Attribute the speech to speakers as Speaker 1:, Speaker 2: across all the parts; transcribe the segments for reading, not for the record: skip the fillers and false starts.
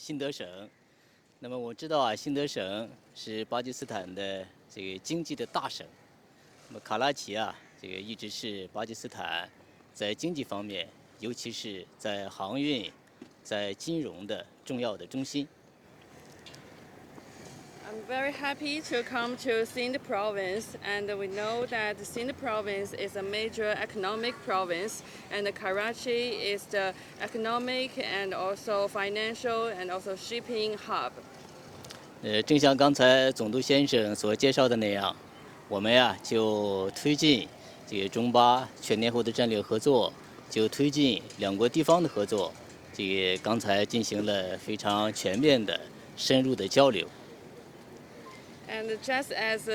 Speaker 1: 新德省。那么我知道啊，新德省是巴基斯坦的这个经济的大省。那么卡拉奇啊，这个一直是巴基斯坦在经济方面，尤其是在航运、在金融的重要的中心。
Speaker 2: I'm very happy to come to Sindh province, and we know that Sindh province is a major economic province, and Karachi is the economic and also financial and also shipping hub.
Speaker 1: 正像刚才总督先生所介绍的那样，我们呀就推进这个中巴全天候的战略合作，就推进两国地方的合作，这个刚才进行了非常全面的、深入的交流。
Speaker 2: And just as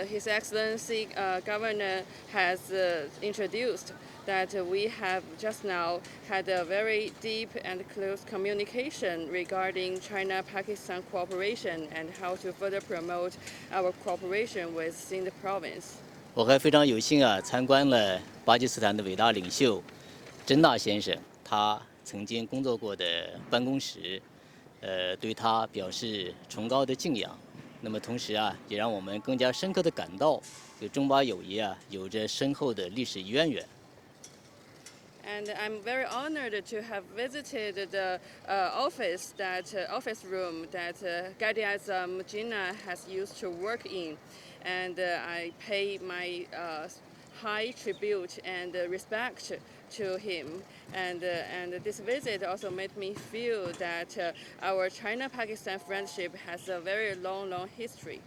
Speaker 2: His Excellency Governor has introduced, that we have just now had a very deep and close communication regarding China-Pakistan cooperation and how to further promote our cooperation with Sindh province.
Speaker 1: 我还非常有幸啊，参观了巴基斯坦的伟大领袖真纳先生他曾经工作过的办公室，对他表示崇高的敬仰。那么同时啊，也让我们更加深刻地感到，这中巴友谊啊，有着深厚的历史渊源。
Speaker 2: And I'm very honored to have visited the office room that Gadi Azam Jinnah has used to work in, and I pay my high tribute and respect to him. And this visit also made me feel that our China-Pakistan friendship has a very long history.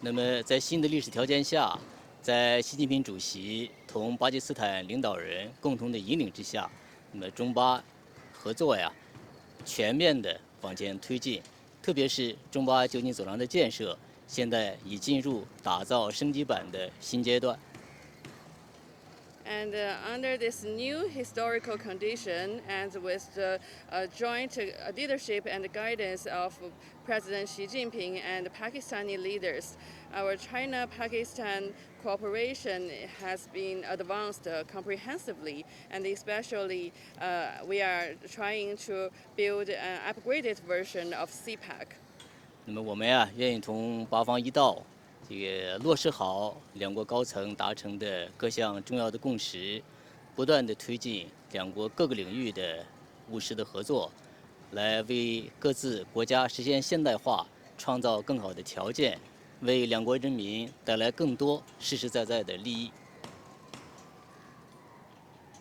Speaker 1: 那么在新的历史条件下，在习近平主席同巴基斯坦领导人共同的引领之下，那么中巴合作呀，全面的往前推进，特别是中巴旧金走廊的建设，现在已进入打造升级版的新阶段。
Speaker 2: And under this new historical condition, and with the joint leadership and guidance of President Xi Jinping and Pakistani leaders, our China-Pakistan cooperation has been advanced comprehensively, and especially we are trying to build an upgraded version of CPEC.
Speaker 1: 那么我们呀，愿意同巴方一道，这个落实好两国高层达成的各项重要的共识，不断的推进两国各个领域的务实的合作，来为各自国家实现现代化创造更好的条件，为两国人民带来更多实实在在的利益。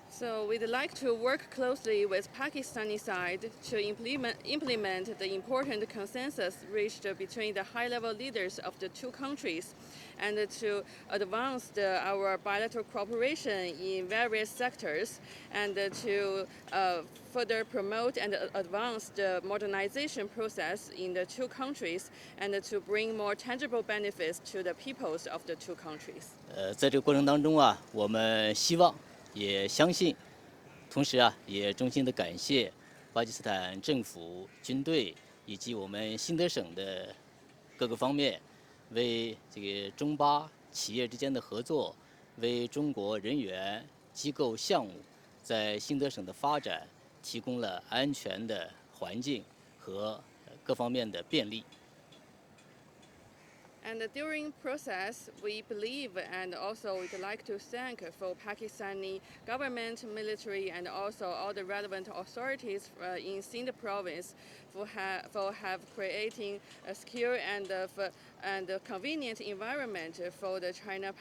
Speaker 2: So we'd like to work closely with Pakistani side to implement the important consensus reached between the high-level leaders of the two countries, and to advance our bilateral cooperation in various sectors, and to further promote and advance the modernization process in the two countries, and to bring more tangible benefits to the peoples of the two countries.
Speaker 1: 在这个过程当中啊，我们希望也相信，同时啊，也衷心的感谢巴基斯坦政府、军队以及我们新德省的各个方面，为这个中巴企业之间的合作，为中国人员、机构、项目在新德省的发展提供了安全的环境和各方面的便利。
Speaker 2: And during process, we believe and also we'd like to thank for Pakistani government, military, and also all the relevant authorities in Sindh province for have creating a secure and convenient environment for the China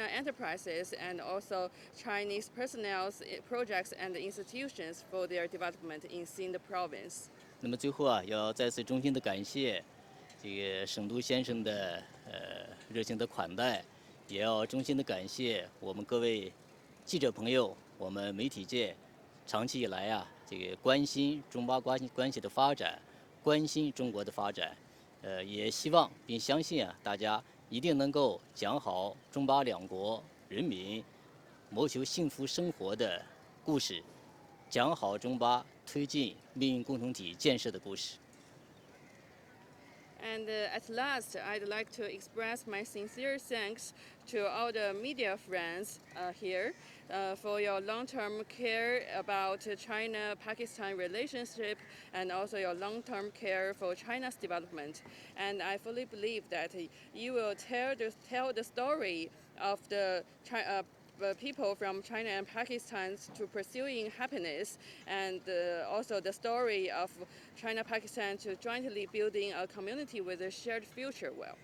Speaker 2: enterprises and also Chinese personnel, projects and institutions for their development in Sindh province.
Speaker 1: 那么最后啊，要再次衷心的感谢这个省督先生的热情的款待，也要衷心的感谢我们各位记者朋友，我们媒体界长期以来啊，这个关心中巴关系的发展，关心中国的发展，也希望并相信啊，大家一定能够讲好中巴两国人民谋求幸福生活的故事，讲好中巴推进命运共同体建设的故事。
Speaker 2: And at last, I'd like to express my sincere thanks to all the media friends here for your long-term care about China-Pakistan relationship and also your long-term care for China's development. And I fully believe that you will tell the story of the people from China and Pakistan to pursuing happiness, and also the story of China-Pakistan to jointly building a community with a shared future. Well.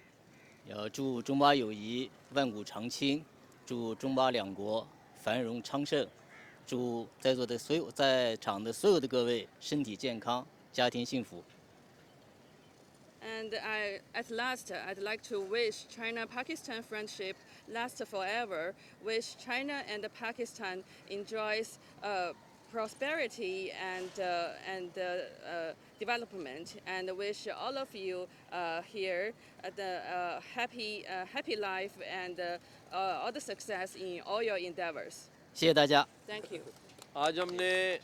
Speaker 1: 要祝中巴友谊万古长青，祝中巴两国繁荣昌盛，祝在座的在场的所有的各位身体健康，家庭幸福。
Speaker 2: And at last, I'd like to wish China-Pakistan friendship lasts forever. Wish China and Pakistan enjoys prosperity and development. And wish all of you here the happy life and all the success in all your endeavors.
Speaker 1: 谢谢大家。
Speaker 2: Thank you.
Speaker 3: आज हमने